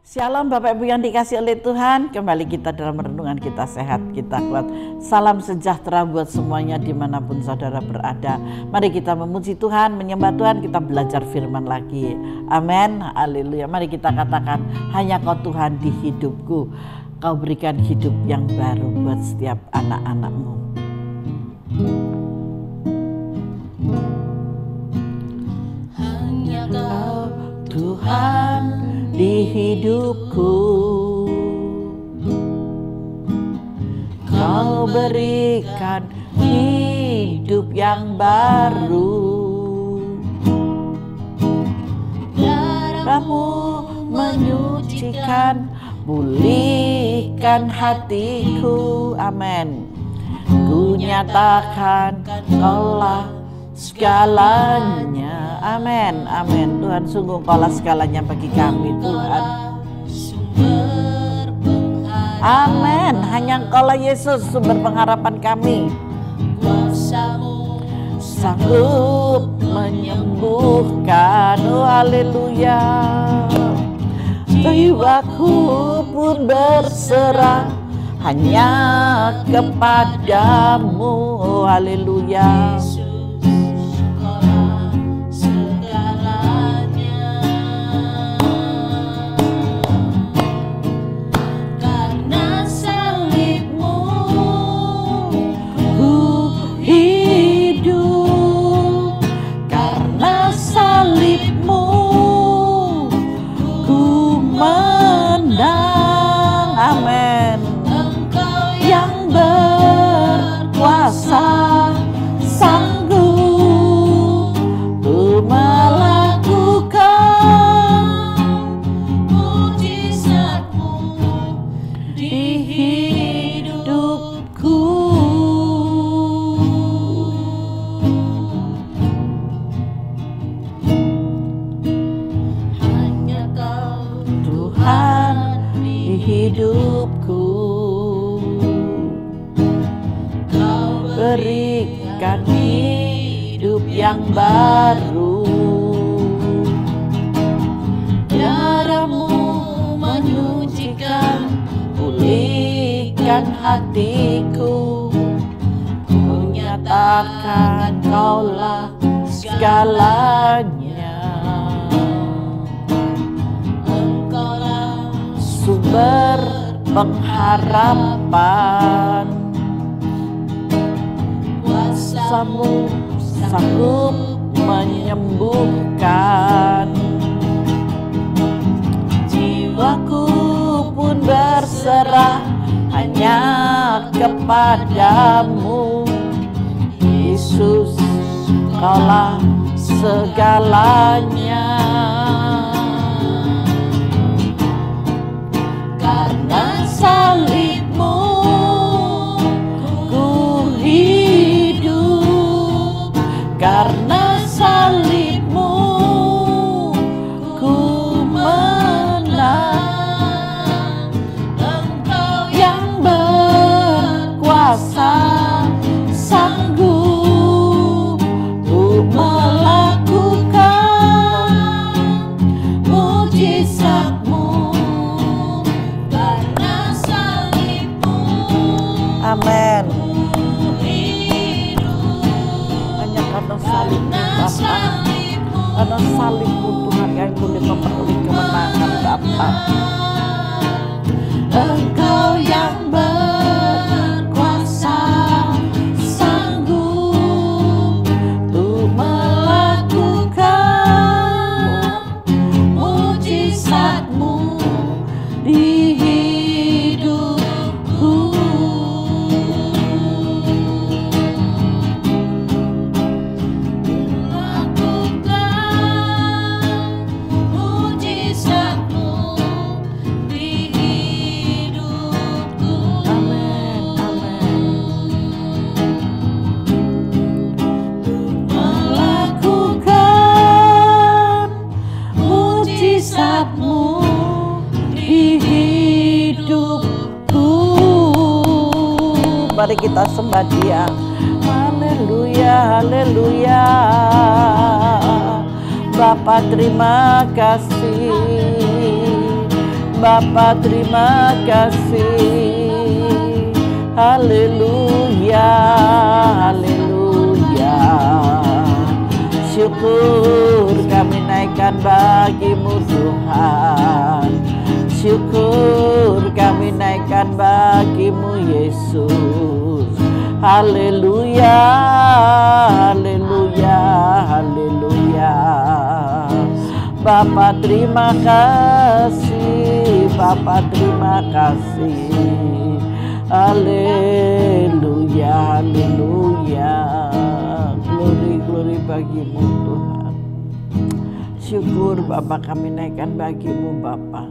Shalom Bapak Ibu yang dikasih oleh Tuhan. Kembali kita dalam renungan kita sehat, kita kuat. Salam sejahtera buat semuanya dimanapun saudara berada. Mari kita memuji Tuhan, menyembah Tuhan, kita belajar firman lagi. Amin, haleluya. Mari kita katakan, hanya Kau Tuhan di hidupku. Kau berikan hidup yang baru buat setiap anak-anak-Mu. Hanya Kau Tuhan di hidupku, Kau berikan hidup yang baru. Darah-Mu menyucikan, pulihkan hatiku. Amin. Ku nyatakan Kaulah segalanya. Amin, amin. Tuhan, sungguh Kaulah segalanya bagi kami, Tuhan. Amin. Hanya Kaulah Yesus, sumber pengharapan kami. Kuasa-Mu sanggup menyembuhkan. Oh, haleluya. Jiwaku pun berserah hanya kepadamu. Oh, haleluya. Berikan hidup yang baru. Darah-Mu menyucikan, pulihkan hatiku. Ku nyatakan Kaulah segalanya. Engkaulah sumber pengharapan. Kuasa-Mu sanggup menyembuhkan. Jiwaku pun berserah hanya kepadamu. Yesus, Kaulah segalanya. Karena salib-Mu ku hidup. Karena salib-Mu ku menang. Engkau yang berkuasa sanggup untuk melakukan mujizat-Mu. Karena salib-Mu, amin. Hanya karena salib-Mu, Bapa. Karena salib-Mu, Tuhan, yang boleh memperoleh kemenangan, Bapa. Engkau yang berkuasa sanggup untuk melakukan mujizat-Mu di hidupku. Melakukan mujizat-Mu di hidupku. Amin, amin. Melakukan mujizat-Mu di hidupku. Mari kita sembah Dia. Haleluya, haleluya. Bapa, terima kasih. Bapa terima kasih. Haleluya, haleluya. Syukur kami naikkan bagimu Tuhan. Syukur kami naikkan bagimu Yesus. Haleluya, haleluya, haleluya. Bapa terima kasih, Bapa terima kasih. Haleluya, haleluya. Glory, glory bagimu Tuhan. Syukur Bapa kami naikkan bagimu Bapa.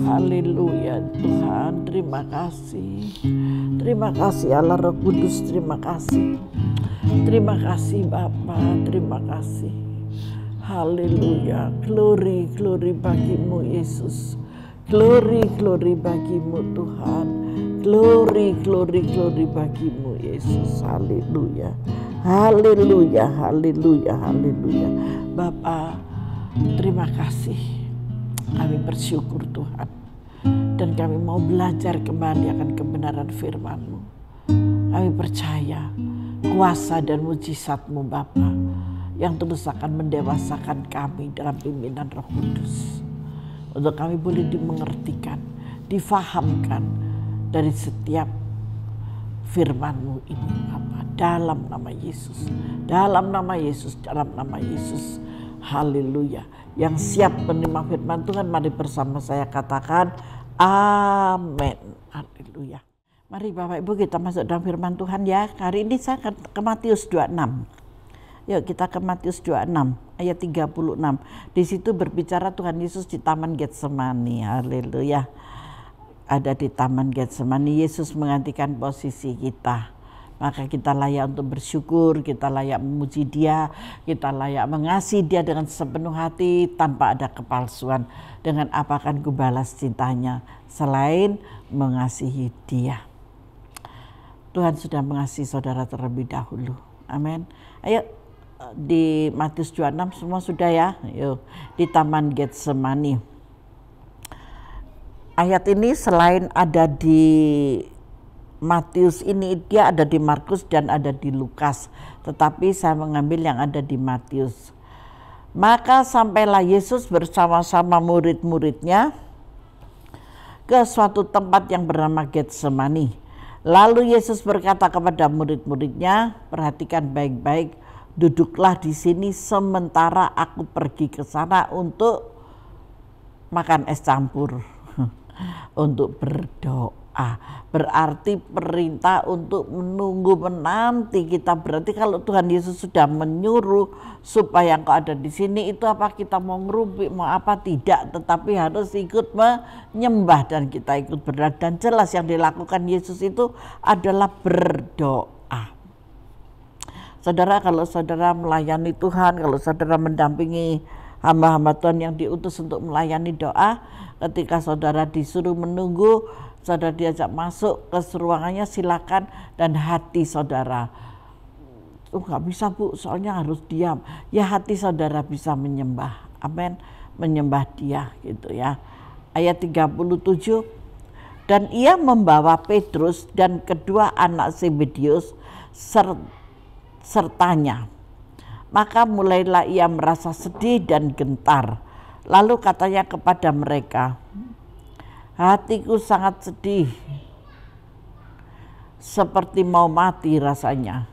Haleluya Tuhan, terima kasih. Terima kasih Allah Roh Kudus, terima kasih. Terima kasih Bapa, terima kasih. Haleluya, glory, glory bagimu Yesus. Glory, glory bagimu Tuhan. Glory, glory, glory bagimu Yesus. Haleluya, haleluya, haleluya, haleluya. Bapa, terima kasih. Kami bersyukur Tuhan. Dan kami mau belajar kembali akan kebenaran firman-Mu. Kami percaya kuasa dan mujizat-Mu Bapa yang terus akan mendewasakan kami dalam pimpinan Roh Kudus. Untuk kami boleh dimengertikan, difahamkan dari setiap firman-Mu ini Bapa. Dalam nama Yesus, dalam nama Yesus, dalam nama Yesus. Haleluya. Yang siap menerima firman Tuhan, mari bersama saya katakan amin. Haleluya. Mari Bapak Ibu kita masuk dalam firman Tuhan ya. Hari ini saya akan ke Matius 26. Yuk kita ke Matius 26 ayat 36. Di situ berbicara Tuhan Yesus di Taman Getsemani. Haleluya. Ada di Taman Getsemani, Yesus menggantikan posisi kita. Maka kita layak untuk bersyukur, kita layak memuji Dia, kita layak mengasihi Dia dengan sepenuh hati tanpa ada kepalsuan. Dengan apa akan kubalas cintanya selain mengasihi Dia. Tuhan sudah mengasihi saudara terlebih dahulu. Amin. Ayo di Matius 26 semua sudah ya. Yuk di Taman Getsemani. Ayat ini selain ada di Matius ini, dia ada di Markus dan ada di Lukas. Tetapi saya mengambil yang ada di Matius. Maka sampailah Yesus bersama-sama murid-muridnya ke suatu tempat yang bernama Getsemani. Lalu Yesus berkata kepada murid-muridnya, perhatikan baik-baik, duduklah di sini sementara aku pergi ke sana untuk makan es campur, untuk berdoa. Berarti perintah untuk menunggu menanti kita. Berarti kalau Tuhan Yesus sudah menyuruh supaya engkau ada di sini, itu apa kita mau ngerubik, mau apa tidak, tetapi harus ikut menyembah dan kita ikut berdoa. Dan jelas yang dilakukan Yesus itu adalah berdoa. Saudara, kalau saudara melayani Tuhan, kalau saudara mendampingi hamba-hamba Tuhan yang diutus untuk melayani doa, ketika saudara disuruh menunggu, saudara diajak masuk ke ruangannya, silakan, dan hati saudara, nggak bisa Bu, soalnya harus diam. Ya hati saudara bisa menyembah, amin, menyembah Dia gitu ya. Ayat 37, dan ia membawa Petrus dan kedua anak Zebedeus sertanya. Maka mulailah ia merasa sedih dan gentar. Lalu katanya kepada mereka, hatiku sangat sedih, seperti mau mati rasanya.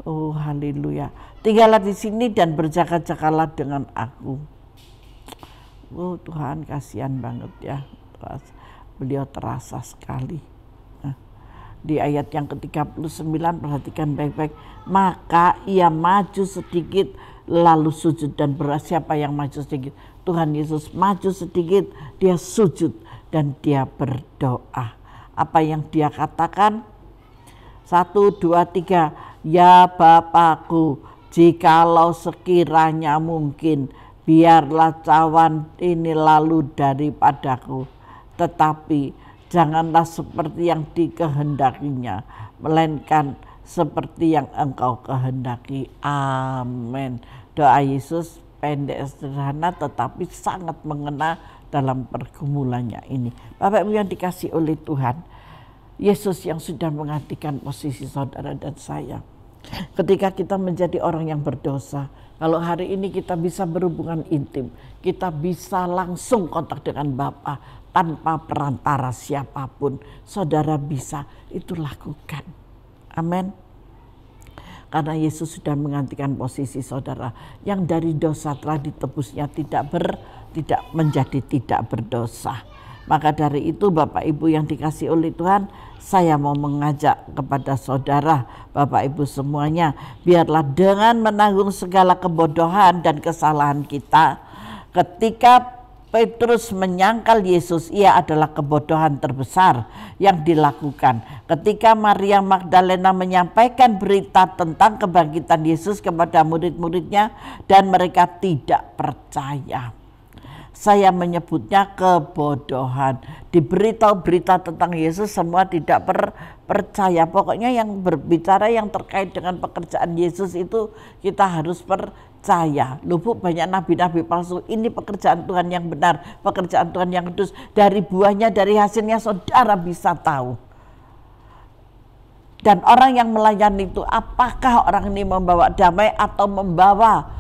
Oh haleluya. Tinggallah di sini dan berjaga-jagalah dengan aku. Oh Tuhan, kasihan banget ya. Beliau terasa sekali. Di ayat yang ke-39 perhatikan baik-baik. Maka ia maju sedikit lalu sujud dan berdoa. Siapa yang maju sedikit? Tuhan Yesus maju sedikit, dia sujud dan dia berdoa. Apa yang dia katakan? 1, 2, 3. Ya Bapakku, jikalau sekiranya mungkin, biarlah cawan ini lalu daripadaku. Tetapi janganlah seperti yang dikehendakinya, melainkan seperti yang engkau kehendaki. Amin. Doa Yesus pendek, sederhana, tetapi sangat mengena dalam pergumulannya ini. Bapak Ibu yang dikasih oleh Tuhan, Yesus yang sudah menggantikan posisi saudara dan saya. Ketika kita menjadi orang yang berdosa, kalau hari ini kita bisa berhubungan intim, kita bisa langsung kontak dengan Bapa tanpa perantara siapapun, saudara bisa, itu lakukan. Amin. Karena Yesus sudah menggantikan posisi saudara yang dari dosa telah ditebusnya tidak menjadi tidak berdosa. Maka dari itu Bapak Ibu yang dikasih oleh Tuhan, saya mau mengajak kepada saudara, Bapak Ibu semuanya, biarlah dengan menanggung segala kebodohan dan kesalahan kita. Ketika Petrus menyangkal Yesus, ia adalah kebodohan terbesar yang dilakukan. Ketika Maria Magdalena menyampaikan berita tentang kebangkitan Yesus kepada murid-muridnya dan mereka tidak percaya. Saya menyebutnya kebodohan. Diberitahu berita tentang Yesus semua tidak percaya. Pokoknya yang berbicara yang terkait dengan pekerjaan Yesus itu kita harus percaya. Loh Bu, banyak nabi-nabi palsu. Ini pekerjaan Tuhan yang benar, pekerjaan Tuhan yang kudus. Dari buahnya, dari hasilnya saudara bisa tahu. Dan orang yang melayani itu, apakah orang ini membawa damai atau membawa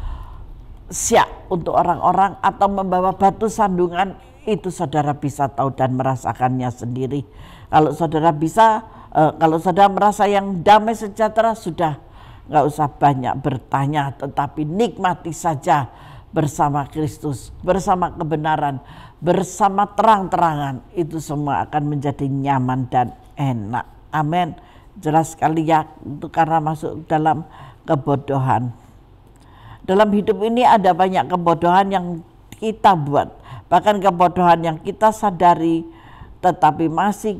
siap untuk orang-orang atau membawa batu sandungan, itu saudara bisa tahu dan merasakannya sendiri. Kalau saudara merasa yang damai sejahtera, sudah nggak usah banyak bertanya, tetapi nikmati saja bersama Kristus, bersama kebenaran, bersama terang-terangan. Itu semua akan menjadi nyaman dan enak. Amin. Jelas sekali ya, itu karena masuk dalam kebodohan. Dalam hidup ini ada banyak kebodohan yang kita buat, bahkan kebodohan yang kita sadari, tetapi masih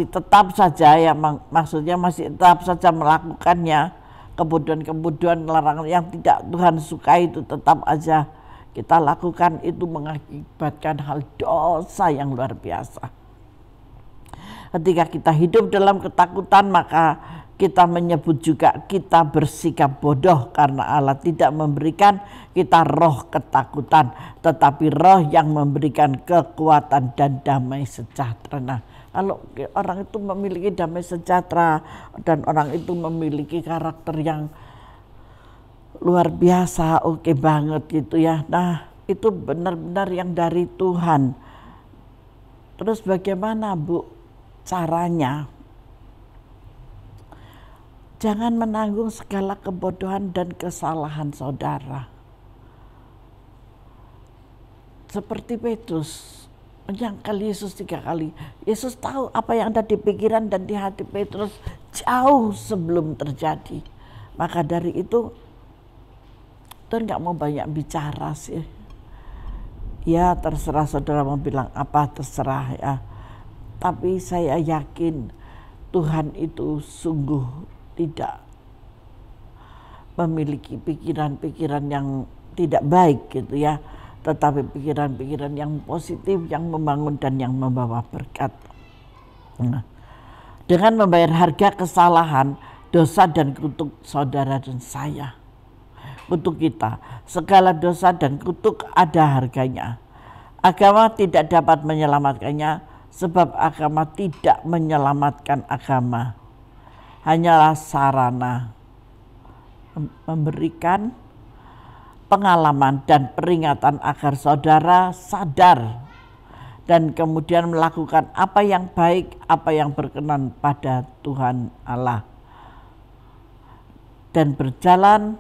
tetap saja, ya maksudnya masih tetap saja melakukannya. Kemudian larangan yang tidak Tuhan sukai itu tetap aja kita lakukan, itu mengakibatkan hal dosa yang luar biasa. Ketika kita hidup dalam ketakutan, maka kita menyebut juga kita bersikap bodoh karena Allah tidak memberikan kita roh ketakutan, tetapi roh yang memberikan kekuatan dan damai sejahtera. Nah, kalau orang itu memiliki damai sejahtera dan orang itu memiliki karakter yang luar biasa, oke banget gitu ya. Nah, itu benar-benar yang dari Tuhan. Terus bagaimana Bu caranya? Jangan menanggung segala kebodohan dan kesalahan saudara. Seperti Petrus menyangkal Yesus 3 kali. Yesus tahu apa yang ada di pikiran dan di hati Petrus jauh sebelum terjadi. Maka dari itu Tuhan gak mau banyak bicara sih. Ya terserah saudara mau bilang apa, terserah ya. Tapi saya yakin Tuhan itu sungguh tidak memiliki pikiran-pikiran yang tidak baik gitu ya, tetapi pikiran-pikiran yang positif, yang membangun dan yang membawa berkat. Nah, dengan membayar harga kesalahan, dosa dan kutuk saudara dan saya, kutuk kita, segala dosa dan kutuk ada harganya. Agama tidak dapat menyelamatkannya, sebab agama tidak menyelamatkan agama. Hanyalah sarana memberikan pengalaman dan peringatan agar saudara sadar dan kemudian melakukan apa yang baik, apa yang berkenan pada Tuhan Allah, dan berjalan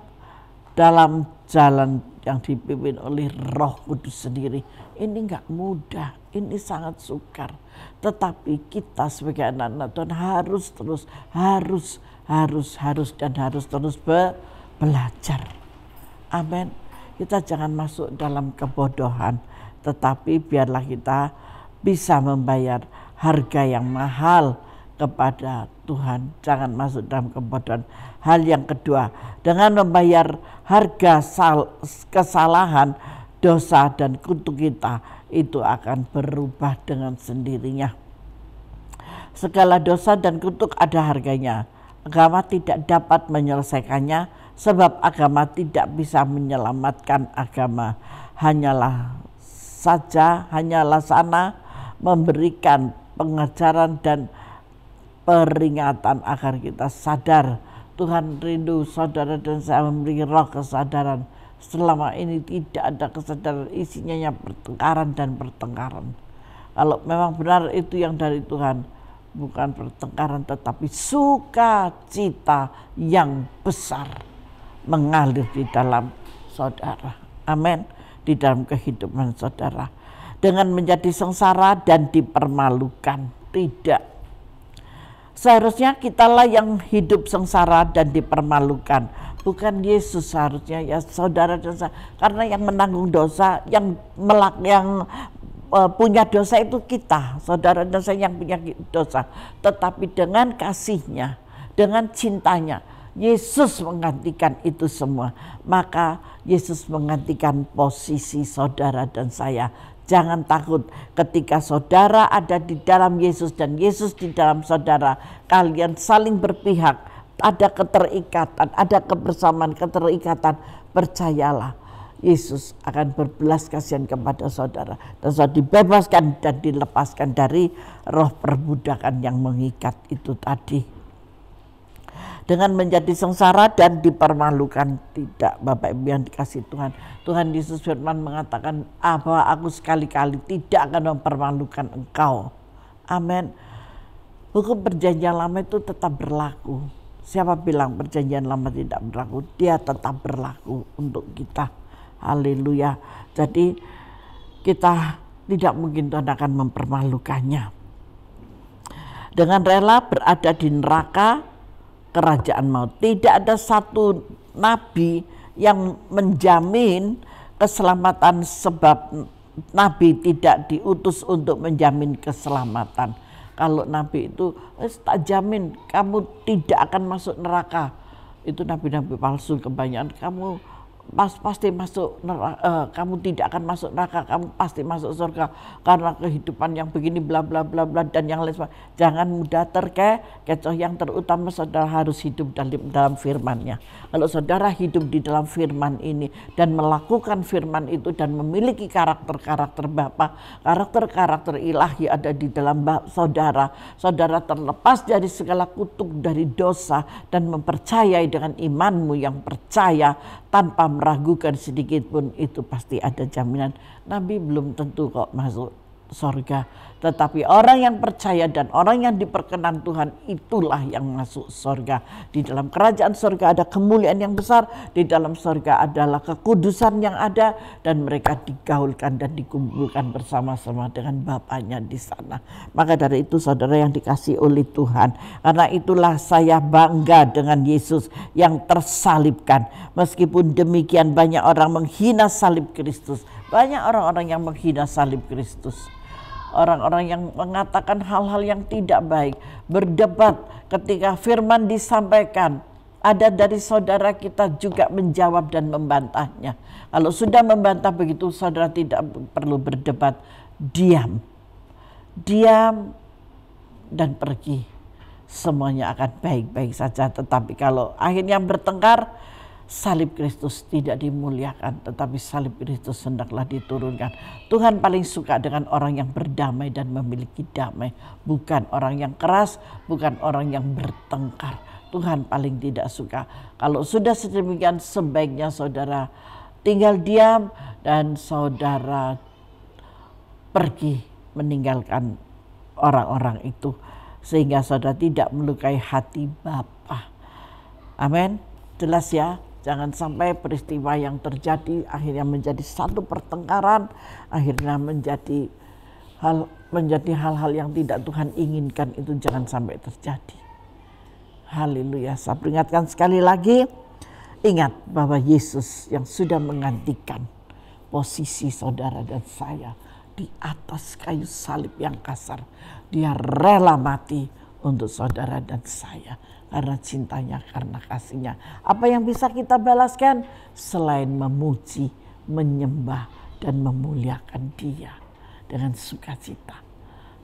dalam jalan yang dipimpin oleh Roh Kudus sendiri. Ini enggak mudah, ini sangat sukar. Tetapi kita sebagai anak-anak Tuhan harus terus belajar. Amin. Kita jangan masuk dalam kebodohan, tetapi biarlah kita bisa membayar harga yang mahal kepada Tuhan. Jangan masuk dalam kebodohan. Hal yang kedua, dengan membayar harga kesalahan, dosa dan kutuk kita, itu akan berubah dengan sendirinya. Segala dosa dan kutuk ada harganya. Agama tidak dapat menyelesaikannya, sebab agama tidak bisa menyelamatkan agama. Hanyalah sana memberikan pengajaran dan peringatan agar kita sadar. Tuhan rindu saudara dan saya memberi roh kesadaran. Selama ini tidak ada kesadaran, isinya hanya pertengkaran dan pertengkaran. Kalau memang benar itu yang dari Tuhan, bukan pertengkaran tetapi sukacita yang besar mengalir di dalam saudara. Amin. Di dalam kehidupan saudara. Dengan menjadi sengsara dan dipermalukan. Tidak. Seharusnya kitalah yang hidup sengsara dan dipermalukan. Bukan Yesus seharusnya, ya saudara dan saya. Karena yang menanggung dosa, yang punya dosa itu kita, saudara dan saya yang punya dosa. Tetapi dengan kasihnya, dengan cintanya, Yesus menggantikan itu semua. Maka Yesus menggantikan posisi saudara dan saya. Jangan takut ketika saudara ada di dalam Yesus dan Yesus di dalam saudara. Kalian saling berpihak, ada keterikatan, ada kebersamaan, keterikatan. Percayalah, Yesus akan berbelas kasihan kepada saudara. Dan saudara dibebaskan dan dilepaskan dari roh perbudakan yang mengikat itu tadi. Dengan menjadi sengsara dan dipermalukan. Tidak, Bapak Ibu yang dikasihi Tuhan. Tuhan Yesus firman mengatakan, bahwa aku sekali-kali tidak akan mempermalukan engkau. Amin. Hukum perjanjian lama itu tetap berlaku. Siapa bilang perjanjian lama tidak berlaku? Dia tetap berlaku untuk kita. Haleluya. Jadi kita tidak mungkin Tuhan akan mempermalukannya. Dengan rela berada di neraka kerajaan maut. Tidak ada satu nabi yang menjamin keselamatan, sebab nabi tidak diutus untuk menjamin keselamatan. Kalau nabi itu tak jamin kamu tidak akan masuk neraka. Itu nabi-nabi palsu kebanyakan. Kamu pasti masuk neraka, kamu tidak akan masuk neraka, kamu pasti masuk surga karena kehidupan yang begini bla bla bla bla dan yang lain. Jangan mudah terkecoh. Yang terutama saudara harus hidup dalam firman-Nya. Kalau saudara hidup di dalam firman ini dan melakukan firman itu dan memiliki karakter-karakter Bapa, karakter-karakter ilahi ada di dalam saudara, saudara terlepas dari segala kutuk dari dosa dan mempercayai dengan imanmu yang percaya tanpa meragukan sedikit pun, itu pasti ada jaminan. Nabi belum tentu kok masuk surga, tetapi orang yang percaya dan orang yang diperkenan Tuhan itulah yang masuk surga. Di dalam kerajaan surga ada kemuliaan yang besar, di dalam surga adalah kekudusan yang ada, dan mereka digaulkan dan dikumpulkan bersama-sama dengan Bapaknya di sana. Maka dari itu saudara yang dikasihi oleh Tuhan, karena itulah saya bangga dengan Yesus yang tersalibkan. Meskipun demikian banyak orang menghina salib Kristus, banyak orang-orang yang menghina salib Kristus. Orang-orang yang mengatakan hal-hal yang tidak baik, berdebat ketika firman disampaikan. Ada dari saudara kita juga menjawab dan membantahnya. Kalau sudah membantah begitu, saudara tidak perlu berdebat, diam dan pergi. Semuanya akan baik-baik saja. Tetapi kalau akhirnya bertengkar, salib Kristus tidak dimuliakan, tetapi salib Kristus hendaklah diturunkan. Tuhan paling suka dengan orang yang berdamai dan memiliki damai, bukan orang yang keras, bukan orang yang bertengkar. Tuhan paling tidak suka. Kalau sudah sedemikian, sebaiknya saudara tinggal diam dan saudara pergi meninggalkan orang-orang itu, sehingga saudara tidak melukai hati Bapa. Amin. Jelas ya. Jangan sampai peristiwa yang terjadi akhirnya menjadi satu pertengkaran, akhirnya menjadi hal-hal yang tidak Tuhan inginkan, itu jangan sampai terjadi. Haleluya. Saya peringatkan sekali lagi, ingat bahwa Yesus yang sudah menggantikan posisi saudara dan saya di atas kayu salib yang kasar. Dia rela mati untuk saudara dan saya. Karena cintanya, karena kasihnya. Apa yang bisa kita balaskan selain memuji, menyembah, dan memuliakan Dia dengan sukacita.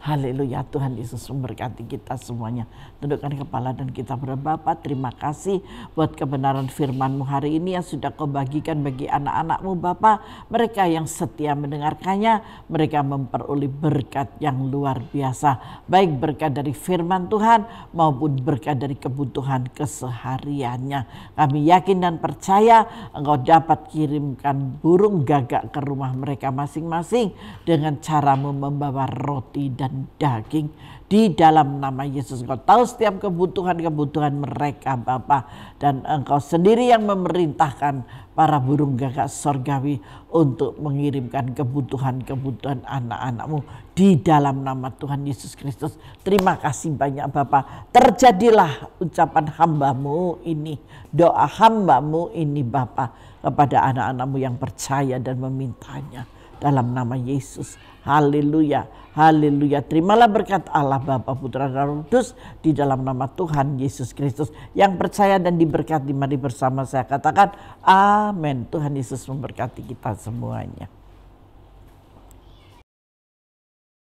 Haleluya, Tuhan Yesus memberkati kita semuanya. Tundukkan kepala dan kita berdoa. Bapa, terima kasih buat kebenaran firman-Mu hari ini yang sudah Kau bagikan bagi anak-anak-Mu Bapa. Mereka yang setia mendengarkannya, mereka memperoleh berkat yang luar biasa. Baik berkat dari firman Tuhan maupun berkat dari kebutuhan kesehariannya. Kami yakin dan percaya Engkau dapat kirimkan burung gagak ke rumah mereka masing-masing dengan cara-Mu membawa roti dan daging. Di dalam nama Yesus, Engkau tahu setiap kebutuhan-kebutuhan mereka Bapa, dan Engkau sendiri yang memerintahkan para burung gagak sorgawi untuk mengirimkan kebutuhan-kebutuhan anak-anak-Mu di dalam nama Tuhan Yesus Kristus. Terima kasih banyak Bapa. Terjadilah ucapan hamba-Mu ini, doa hamba-Mu ini Bapa, kepada anak-anak-Mu yang percaya dan memintanya dalam nama Yesus. Haleluya, haleluya. Terimalah berkat Allah Bapa, Putra dan Roh Kudus di dalam nama Tuhan Yesus Kristus. Yang percaya dan diberkati, mari bersama saya katakan amin. Tuhan Yesus memberkati kita semuanya.